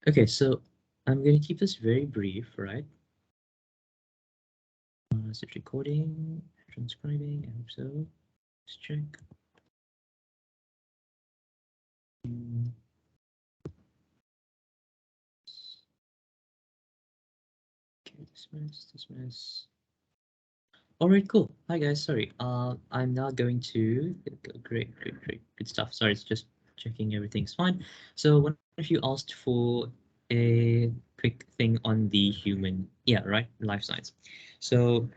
Okay, so I'm going to keep this very brief, right? Is it recording, transcribing? I hope so. Let's check. Mm, Okay, dismiss. All right, cool. Hi guys, sorry. I'm now going to great, good stuff. Sorry, it's just checking everything's fine. So one of you asked for a quick thing on the human ear, right? Life science. So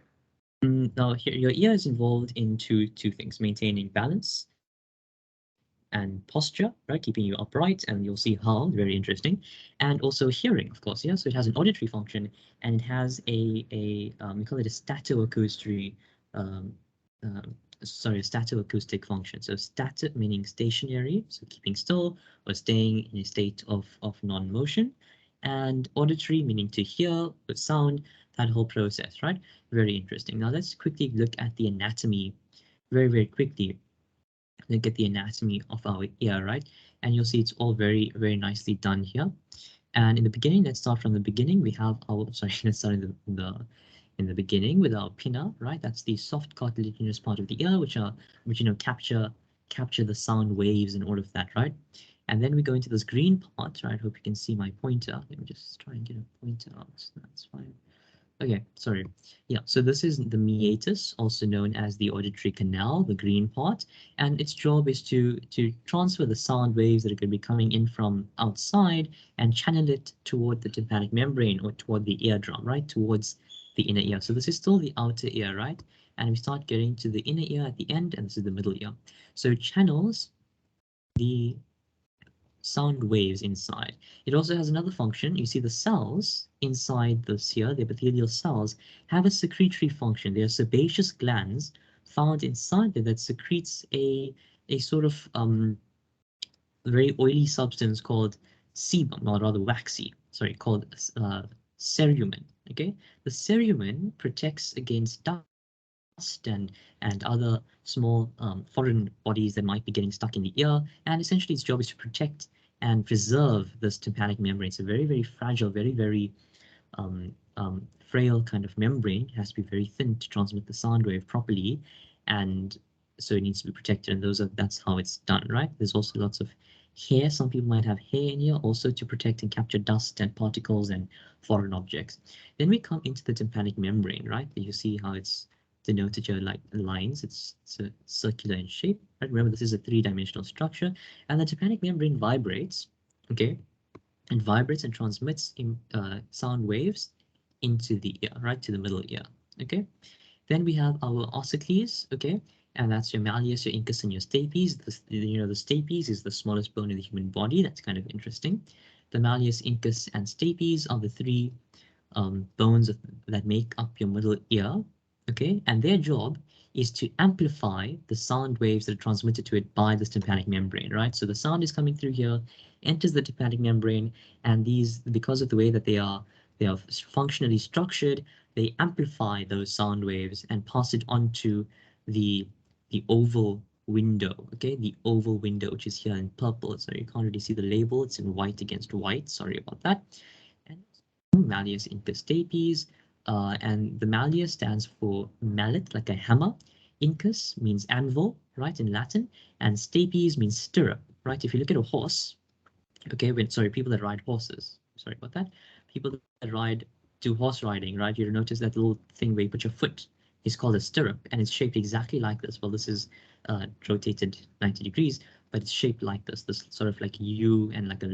now here, your ear is involved in two things: maintaining balance and posture, right? Keeping you upright, and you'll see how, very interesting. And also hearing, of course, yeah. So it has an auditory function, and it has we call it a statoacoustic, um, sorry, a statoacoustic function. So stato meaning stationary, so keeping still or staying in a state of non-motion, and auditory meaning to hear with sound, that whole process, right? Very interesting. Now let's quickly look at the anatomy very quickly. Look at the anatomy of our ear, right? And you'll see it's all very nicely done here. And in the beginning, let's start from the beginning. We have our, sorry, let's start in the beginning with our pinna, right? That's the soft cartilaginous part of the ear, which capture the sound waves and all of that, right? And then we go into this green part, right? Hope you can see my pointer. Let me just try and get a pointer out. That's fine. Okay, sorry. Yeah, so this is the meatus, also known as the auditory canal, the green part, and its job is to transfer the sound waves that are going to be coming in from outside and channel it toward the tympanic membrane or toward the eardrum, right, towards the inner ear. So this is still the outer ear, right? And we start getting to the inner ear at the end, and this is the middle ear. So it channels the sound waves inside. It also has another function. You see the cells inside this here, the epithelial cells, have a secretory function. They are sebaceous glands found inside there that secretes a sort of very oily substance called sebum, or rather waxy, sorry, called cerumen. Okay, the cerumen protects against dust and other small foreign bodies that might be getting stuck in the ear. And essentially, its job is to protect and preserve this tympanic membrane. It's a very fragile, very frail kind of membrane. It has to be very thin to transmit the sound wave properly, and so it needs to be protected. And that's how it's done, right? There's also lots of hair. Some people might have hair in here also to protect and capture dust and particles and foreign objects. Then we come into the tympanic membrane, right? You see how it's denoted here like lines. It's a circular in shape, right? Remember, this is a three-dimensional structure, and the tympanic membrane vibrates, okay, and vibrates and transmits sound waves into the ear, right, to the middle ear, okay? Then we have our ossicles, okay, and that's your malleus, your incus, and your stapes. The stapes is the smallest bone in the human body. That's kind of interesting. The malleus, incus, and stapes are the three bones that make up your middle ear, okay? And their job is to amplify the sound waves that are transmitted to it by the tympanic membrane, right? So the sound is coming through here, enters the tympanic membrane, and these, because of the way that they are functionally structured, they amplify those sound waves and pass it on to the oval window, okay? The oval window, which is here in purple, so you can't really see the label. It's in white against white. Sorry about that. And malleus incus stapes, and the malleus stands for mallet, like a hammer. Incus means anvil, right, in Latin, and stapes means stirrup, right? If you look at a horse, okay, sorry, people that ride horses, sorry about that, people that do horse riding, right, you'll notice that little thing where you put your foot is called a stirrup, and it's shaped exactly like this. Well, this is rotated 90 degrees, but it's shaped like this sort of like U and like a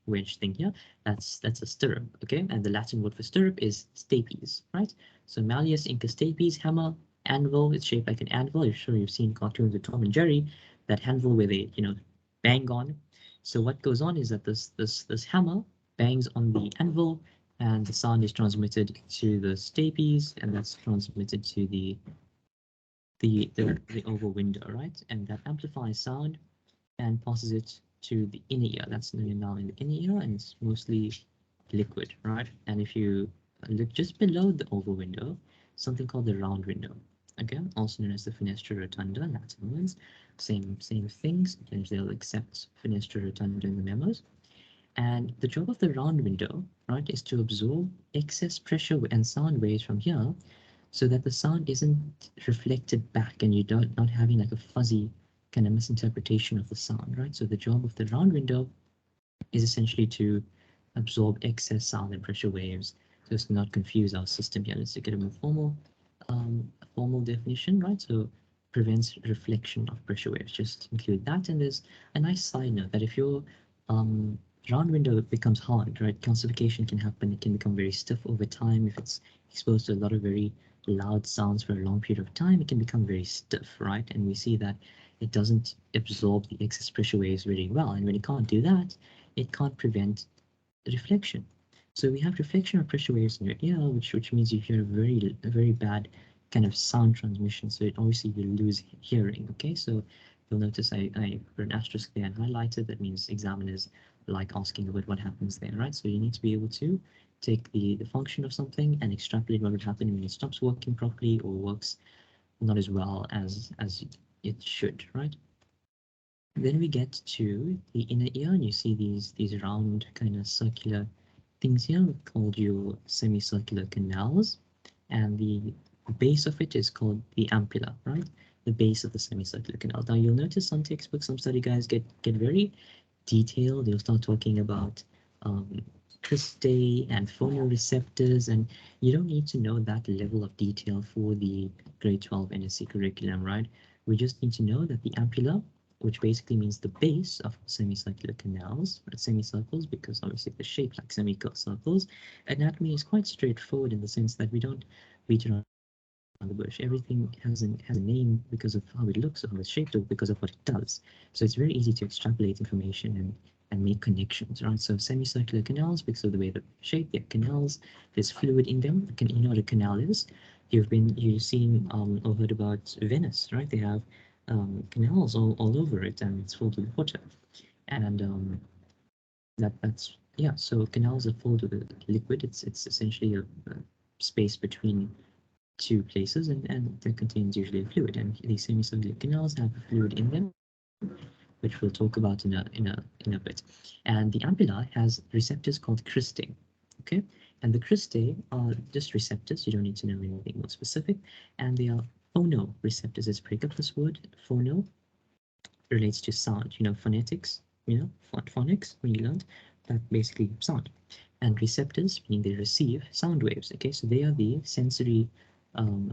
wedge thing here. That's a stirrup, okay? And the Latin word for stirrup is stapes, right? So malleus incus stapes, hammer, anvil. It's shaped like an anvil. I'm sure you've seen cartoons with Tom and Jerry, that anvil where they bang on. So what goes on is that this hammer bangs on the anvil, and the sound is transmitted to the stapes, and that's transmitted to the oval window, right? And that amplifies sound and passes it to the inner ear. That's now in the inner ear, and it's mostly liquid, right? And if you look just below the oval window, something called the round window, okay, also known as the fenestra rotunda, Latin words, same things. Sometimes they'll accept fenestra rotunda in the memos. And the job of the round window, right, is to absorb excess pressure and sound waves from here so that the sound isn't reflected back and you don't not having like a fuzzy kind of misinterpretation of the sound, right? So the job of the round window is essentially to absorb excess sound and pressure waves so as to not confuse our system here. Let's get a more formal definition, right? So prevents reflection of pressure waves. Just include that. And there's a nice side note that if your um, round window becomes hard, right, calcification can happen. It can become very stiff over time. If it's exposed to a lot of very loud sounds for a long period of time, it can become very stiff, right? And we see that it doesn't absorb the excess pressure waves very well. And when it can't do that, it can't prevent reflection. So we have reflection of pressure waves in your ear, which means you hear a very bad kind of sound transmission. So it obviously you lose hearing. Okay, so you'll notice I put an asterisk there and highlighted. That means examiners like asking about what happens there, right? So you need to be able to take the function of something and extrapolate what would happen when it stops working properly or works not as well as it should, right? Then we get to the inner ear, and you see these round kind of circular things here called your semicircular canals, and the base of it is called the ampulla, right? The base of the semicircular canal. Now you'll notice some textbooks, some study guides get very detailed. They'll start talking about um, cristae and phonoreceptors, and you don't need to know that level of detail for the grade 12 NSC curriculum, right? We just need to know that the ampulla, which basically means the base of semicircular canals, right? Semicircles, because obviously they're shaped like semicircles. Anatomy is quite straightforward in the sense that we don't beat around the bush. Everything has a name because of how it looks or how it's shaped or because of what it does. So it's very easy to extrapolate information and make connections, right? So semicircular canals, because of the way they're shaped, they're canals, there's fluid in them. You know what a canal is. You've seen or heard about Venice, right? They have canals all over it and it's filled with water. And that's yeah, so canals are filled with liquid. It's essentially a space between two places and that contains usually a fluid. And these semicircular canals have a fluid in them, which we'll talk about in a bit. And the ampulla has receptors called cristae. Okay, and the cristae are just receptors. You don't need to know anything more specific. And they are phonoreceptors. Let's break up this word. Phono relates to sound. You know, phonetics. You know, phonics when you learned that basically sound. And receptors meaning they receive sound waves. Okay, so they are the sensory um,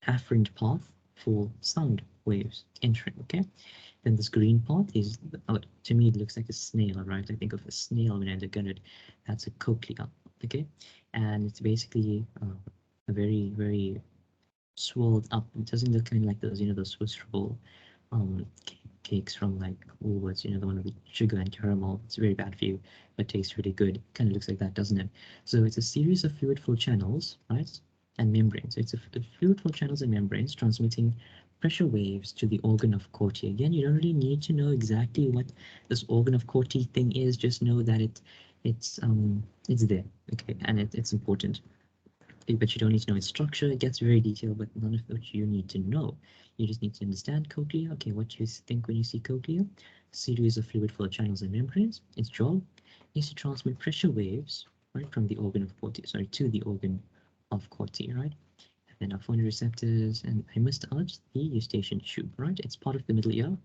afferent path for sound waves entering. Okay, then this green path is, to me, it looks like a snail, right? I think of a snail when I look at it. That's a cochlea. Okay, and it's basically a very swelled up. It doesn't look kind of like those, you know, those Swiss roll cakes from like Woolworths, you know, the one with sugar and caramel. It's very bad for you, but tastes really good. Kind of looks like that, doesn't it? So it's a series of fluid flow channels, right? And membranes. So it's a fluid flow channels and membranes transmitting pressure waves to the organ of Corti. Again, you don't really need to know exactly what this organ of Corti thing is. Just know that it's there, okay, and it's important. But you don't need to know its structure. It gets very detailed, but none of which you need to know. You just need to understand cochlea. Okay, what do you think when you see cochlea? Series of fluid flow channels and membranes. Its job is to transmit pressure waves, right, from the organ of Corti, sorry, to the organ of Corti, right? And then our phonoreceptors, and I must add the eustachian tube, right? It's part of the middle ear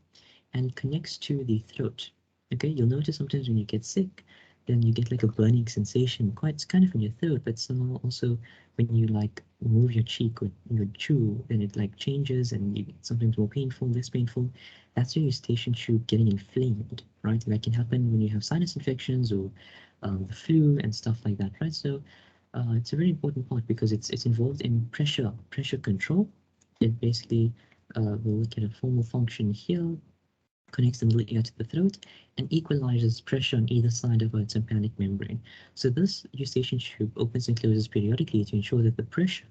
and connects to the throat. Okay, you'll notice sometimes when you get sick, then you get like a burning sensation, quite it's kind of in your throat, but some also when you like move your cheek or you chew, then it like changes and you get sometimes more painful, less painful. That's your eustachian tube getting inflamed, right? And that can happen when you have sinus infections or the flu and stuff like that, right? So it's a very important part because it's involved in pressure control. It basically will look at a formal function here, connects the middle ear to the throat, and equalizes pressure on either side of a tympanic membrane. So this eustachian tube opens and closes periodically to ensure that the pressure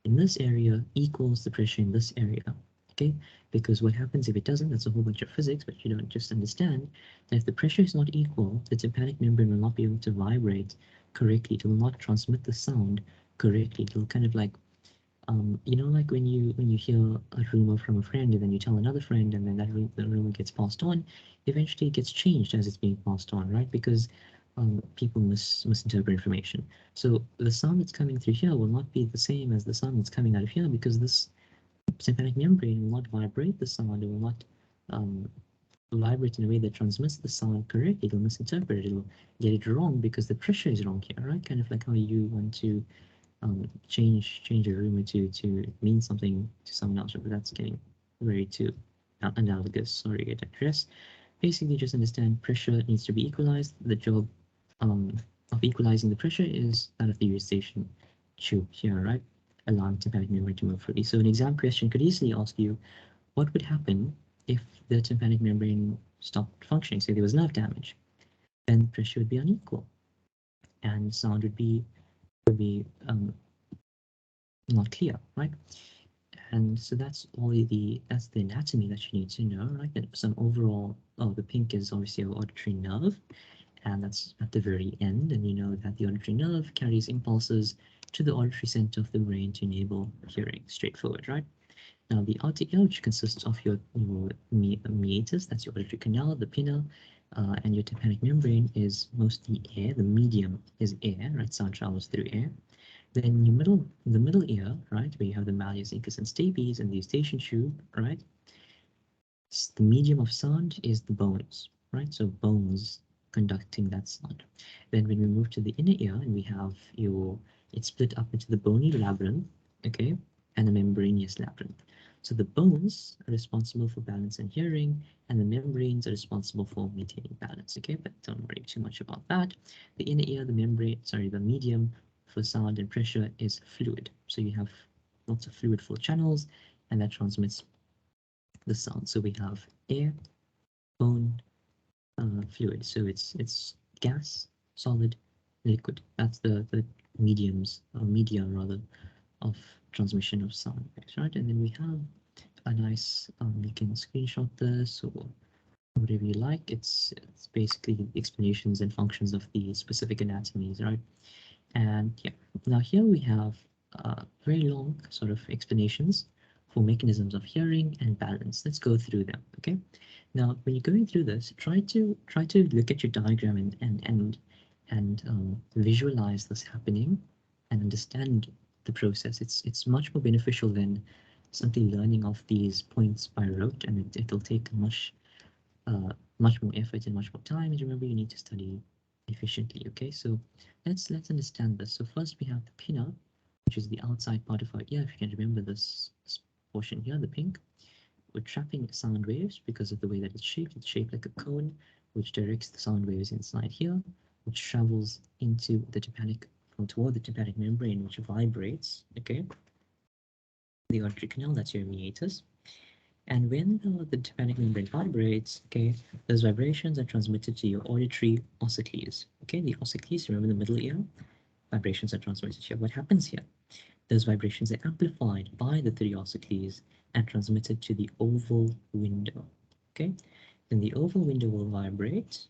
in this area equals the pressure in this area. Okay, because what happens if it doesn't, that's a whole bunch of physics, but you don't just understand that if the pressure is not equal, the tympanic membrane will not be able to vibrate correctly. It will not transmit the sound correctly. It will kind of like You know, like when you hear a rumor from a friend and then you tell another friend and then the rumor gets passed on, eventually it gets changed as it's being passed on, right? Because people misinterpret information. So the sound that's coming through here will not be the same as the sound that's coming out of here because this tympanic membrane will not vibrate the sound. It will not um, vibrate in a way that transmits the sound correctly. It'll misinterpret it. It'll get it wrong because the pressure is wrong here, right? Kind of like how you want to change a rumor to mean something to someone else, but that's getting very too analogous. Sorry, I digress. Basically, just understand pressure needs to be equalized. The job um, of equalizing the pressure is that of the eustachian tube here, right? Allowing tympanic membrane to move freely. So an exam question could easily ask you, what would happen if the tympanic membrane stopped functioning? Say there was nerve damage, then pressure would be unequal, and sound would be not clear, right? And so that's the anatomy that you need to know, right? And some overall, oh, the pink is obviously your auditory nerve, and that's at the very end. And you know that the auditory nerve carries impulses to the auditory center of the brain to enable hearing. Straightforward, right? Now the outer ear, which consists of your meatus, that's your auditory canal, the pinna, and your tympanic membrane is mostly air. The medium is air, right? Sound travels through air. Then the middle ear, right, where you have the malleus, incus, and stapes, and the eustachian tube, right? The medium of sound is the bones, right? So bones conducting that sound. Then when we move to the inner ear, and we have it's split up into the bony labyrinth, okay, and the membranous labyrinth. So the bones are responsible for balance and hearing, and the membranes are responsible for maintaining balance, okay? But don't worry too much about that. The inner ear, the medium for sound and pressure is fluid. So you have lots of fluid flow channels, and that transmits the sound. So we have air, bone, fluid. So it's gas, solid, liquid. That's the mediums or media rather of transmission of sound waves, right? And then we have a nice you can screenshot this or whatever you like. It's basically explanations and functions of the specific anatomies, right? And yeah, now here we have very long sort of explanations for mechanisms of hearing and balance. Let's go through them, okay? Now, when you're going through this, try to look at your diagram and visualize this happening and understand the process. It's much more beneficial than simply learning off these points by rote, and it'll take much more effort and much more time. And remember, you need to study efficiently. Okay, so let's understand this. So first we have the pinna, which is the outside part of our ear. If you can remember this portion here, the pink, we're trapping sound waves because of the way that it's shaped. It's shaped like a cone, which directs the sound waves inside here, which travels into the tympanic or toward the tympanic membrane, which vibrates. Okay, the auditory canal. That's your meatus. And when the tympanic membrane vibrates, okay, those vibrations are transmitted to your auditory ossicles. Okay, the ossicles, remember the middle ear? Vibrations are transmitted here. What happens here? Those vibrations are amplified by the three ossicles and transmitted to the oval window. Okay, then the oval window will vibrate,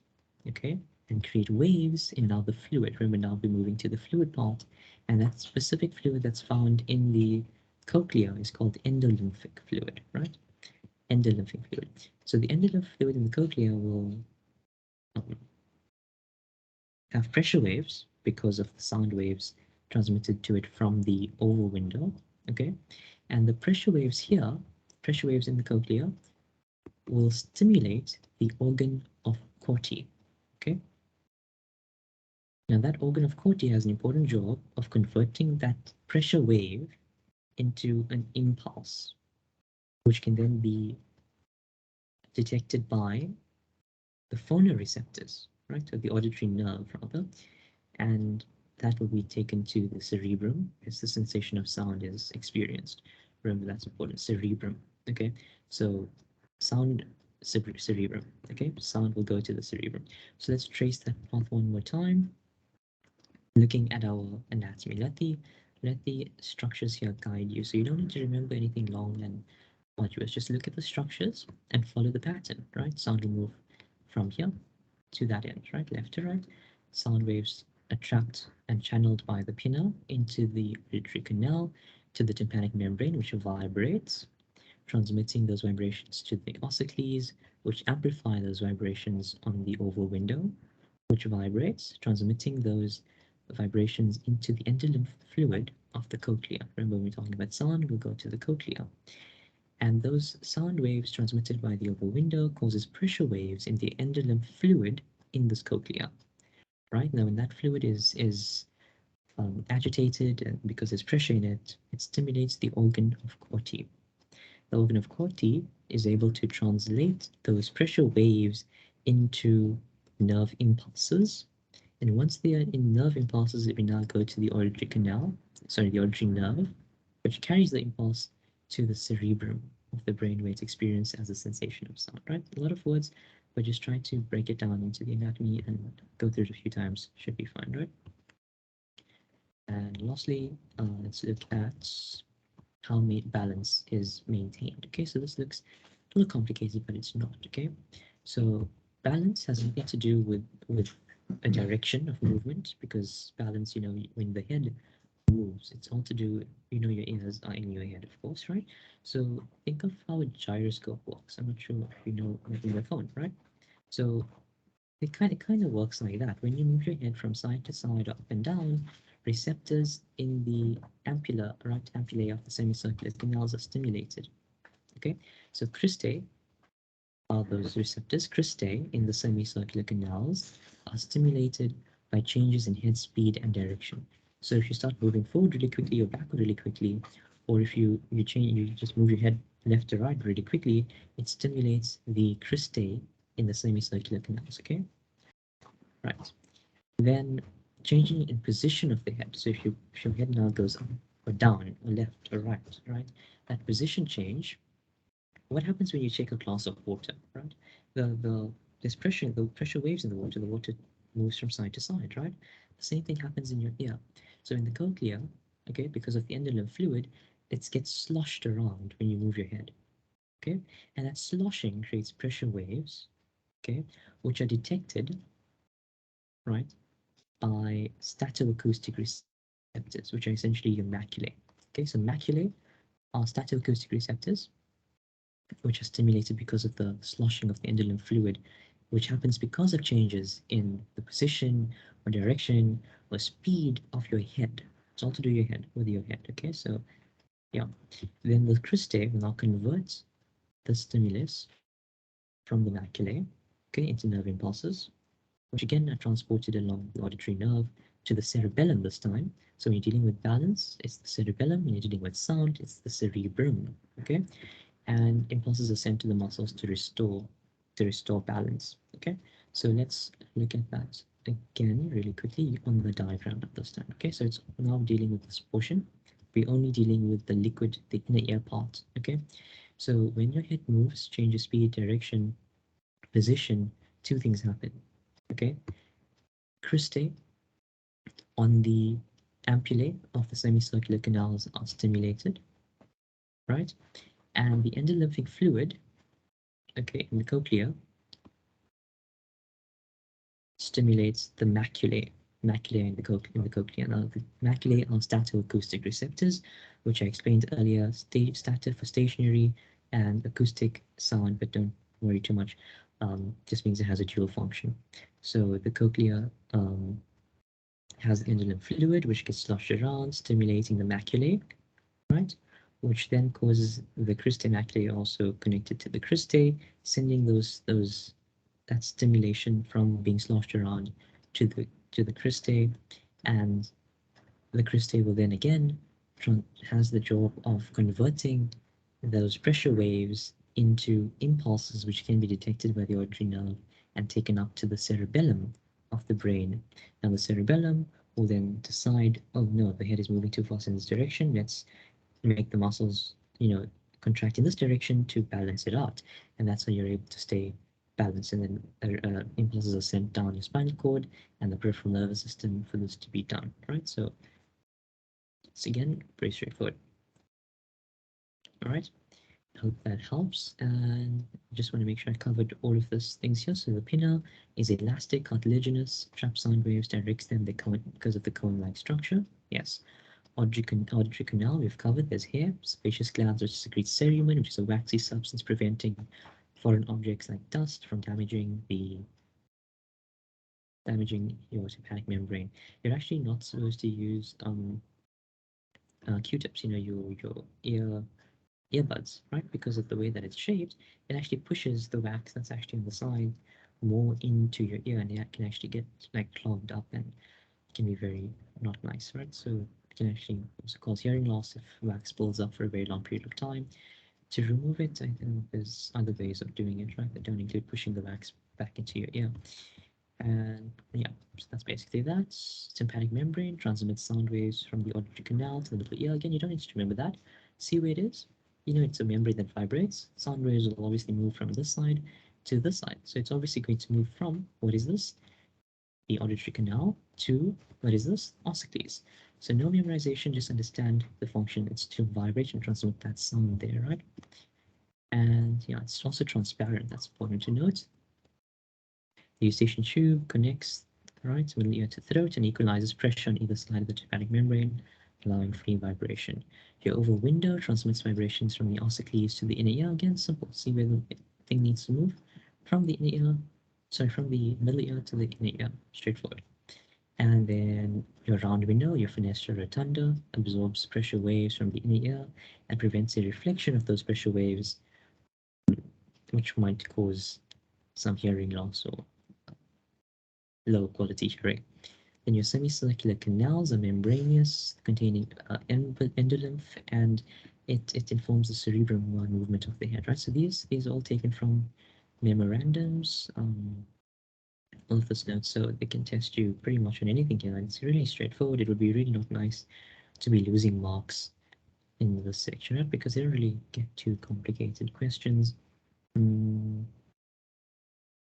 okay, and create waves in now the fluid. Remember, now we're moving to the fluid part, and that specific fluid that's found in the cochlea is called endolymphic fluid, right? Endolymphic fluid. So the endolymphic fluid in the cochlea will um, have pressure waves because of the sound waves transmitted to it from the oval window, okay? And the pressure waves here, pressure waves in the cochlea, will stimulate the organ of Corti, okay? Now that organ of Corti has an important job of converting that pressure wave into an impulse, which can then be detected by the phonoreceptors, right? So the auditory nerve rather, and that will be taken to the cerebrum as the sensation of sound is experienced. Remember, that's important. Cerebrum. Okay, so sound cerebrum. Okay, sound will go to the cerebrum. So let's trace that path one more time. Looking at our anatomy, let the structures here guide you. So you don't need to remember anything long and arduous. Just look at the structures and follow the pattern. Right, sound will move from here to that end, right? Left to right. Sound waves are trapped and channeled by the pinna into the auditory canal. to the tympanic membrane, which vibrates, transmitting those vibrations to the ossicles, which amplify those vibrations on the oval window, which vibrates, transmitting those vibrations into the endolymph fluid of the cochlea. Remember, when we're talking about sound, we'll go to the cochlea. And those sound waves transmitted by the oval window causes pressure waves in the endolymph fluid in this cochlea. Right now, when that fluid is agitated and because there's pressure in it, it stimulates the organ of Corti. The organ of Corti is able to translate those pressure waves into nerve impulses. And once they are in nerve impulses, it will now go to the auditory canal, sorry, the auditory nerve, which carries the impulse to the cerebrum of the brain where it's experienced as a sensation of sound, right? A lot of words, but just try to break it down into the anatomy and go through it a few times, should be fine, right? And lastly, let's look at how balance is maintained. Okay, so this looks a little complicated, but it's not. Okay, so balance has nothing to do with a direction of movement, because balance, when the head moves, it's all to do, your ears are in your head, of course, right? So think of how a gyroscope works. I'm not sure if you know in your phone, right? So it kind of works like that. When you move your head from side to side, up and down, receptors in the ampulla, right ampullae of the semicircular canals are stimulated. Okay, so cristae are those receptors. Cristae in the semicircular canals are stimulated by changes in head speed and direction. So if you start moving forward really quickly or backward really quickly, or if you just move your head left to right really quickly, it stimulates the cristae in the semicircular canals. Okay, right. Then changing in position of the head. So if your head now goes up or down or left or right? That position change. What happens when you shake a glass of water, right? There's pressure, the pressure waves in the water moves from side to side, right? The same thing happens in your ear. So in the cochlea, okay, because of the endolymph fluid, it gets sloshed around when you move your head. Okay, and that sloshing creates pressure waves, okay, which are detected, right, by statoacoustic receptors, which are essentially your maculae. Okay, so maculae are statoacoustic receptors, which are stimulated because of the sloshing of the endolymph fluid, which happens because of changes in the position or direction or speed of your head. It's all to do with your head. Okay, so yeah. Then the cristae will now convert the stimulus from the maculae, okay, into nerve impulses, which again are transported along the auditory nerve to the cerebellum this time. So when you're dealing with balance, it's the cerebellum. When you're dealing with sound, it's the cerebrum. Okay, and impulses are sent to the muscles to restore balance. Okay, so let's look at that again really quickly on the diagram at this time. Okay, so it's now dealing with this portion. We're only dealing with the liquid, the inner ear part. Okay, so when your head moves, changes speed, direction, position, two things happen. Okay, cristae on the ampullae of the semicircular canals are stimulated, right? And the endolymphic fluid, okay, in the cochlea stimulates the maculae in the cochlea. Now, the maculae are statoacoustic receptors, which I explained earlier. Stato for stationary and acoustic sound, but don't worry too much. Just means it has a dual function. So the cochlea has endolymph fluid, which gets sloshed around, stimulating the maculae, right? Which then causes the cristae maculae also connected to the cristae, sending that stimulation from being sloshed around to the cristae, and the cristae will then again has the job of converting those pressure waves into impulses which can be detected by the auditory nerve and taken up to the cerebellum of the brain. Now the cerebellum will then decide, oh no, the head is moving too fast in this direction, let's make the muscles, contract in this direction to balance it out. And that's how you're able to stay balanced. And then impulses are sent down your spinal cord and the peripheral nervous system for this to be done, right? So it's again pretty straightforward. All right. Hope that helps. And I just want to make sure I covered all of those things here. So the pinna is elastic, cartilaginous, traps sound waves, directs them because of the cone-like structure. Yes. Auditory canal we've covered. There's hair, sebaceous glands which secrete cerumen, which is a waxy substance preventing foreign objects like dust from damaging your tympanic membrane. You're actually not supposed to use Q-tips, your earbuds, right? Because of the way that it's shaped, it actually pushes the wax that's actually on the side more into your ear, and it can actually get like clogged up and can be very not nice, right? So it can actually also cause hearing loss if wax builds up for a very long period of time. To remove it, I think there's other ways of doing it, right? That don't include pushing the wax back into your ear. And yeah, so that's basically that. Tympanic membrane transmits sound waves from the auditory canal to the middle ear. Again, you don't need to remember that. See where it is? You know it's a membrane that vibrates. Sound waves will obviously move from this side to this side. So it's obviously going to move from, what is this? The auditory canal to, what is this? Ossicles. So no memorization, just understand the function. It's to vibrate and transmit that sound there, right? And yeah, it's also transparent. That's important to note. The eustachian tube connects right middle ear to throat and equalizes pressure on either side of the tympanic membrane, allowing free vibration. Your oval window transmits vibrations from the ossicles to the inner ear. Again, simple. See where the thing needs to move from the inner ear, from the middle ear to the inner ear. Straightforward. And then your round window, your fenestra rotunda, absorbs pressure waves from the inner ear and prevents a reflection of those pressure waves, which might cause some hearing loss or low quality hearing. Then your semicircular canals are membranous, containing endolymph, and it informs the cerebrum while movement of the head, right? So these are all taken from memorandums, author's notes, so they can test you pretty much on anything here. And it's really straightforward. It would be really not nice to be losing marks in this section, right? Because they don't really get too complicated questions.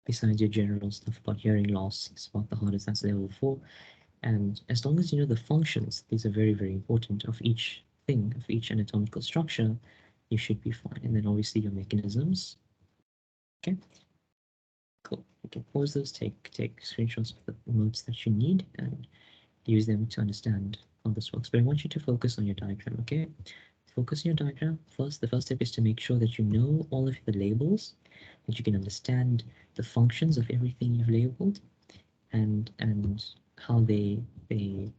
Besides your general stuff about hearing loss, it's about the hardest, that's level 4. And as long as you know the functions, these are very, very important, of each thing, of each anatomical structure, you should be fine. And then obviously your mechanisms. Okay, cool. You can pause those, take screenshots of the notes that you need, and use them to understand how this works. But I want you to focus on your diagram, okay? Focus on your diagram. First, the first step is to make sure that you know all of the labels, that you can understand the functions of everything you've labeled, and how they play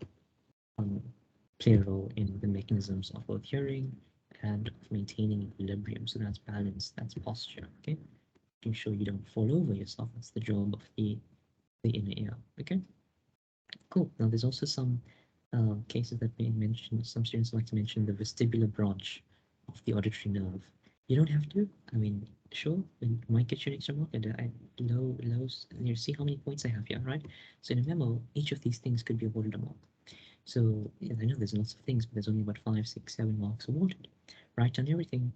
a role in the mechanisms of both hearing and of maintaining equilibrium. So that's balance, that's posture, okay? Making sure you don't fall over yourself. That's the job of the inner ear, okay? Cool. Now there's also some cases that may mention, some students like to mention the vestibular branch of the auditory nerve. You don't have to. I mean, sure, you might get your extra mark, and lows. You see how many points I have here, right? So in a memo, each of these things could be awarded a mark. So yeah, I know there's lots of things, but there's only about 5, 6, 7 marks awarded. Write down everything,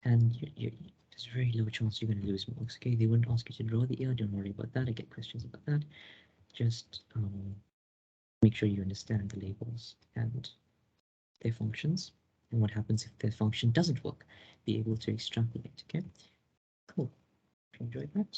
and there's a very low chance you're going to lose marks. Okay, they wouldn't ask you to draw the ear. Don't worry about that. I get questions about that. Just make sure you understand the labels and their functions, and what happens if their function doesn't work. Be able to extrapolate. Okay, cool. If you enjoyed that.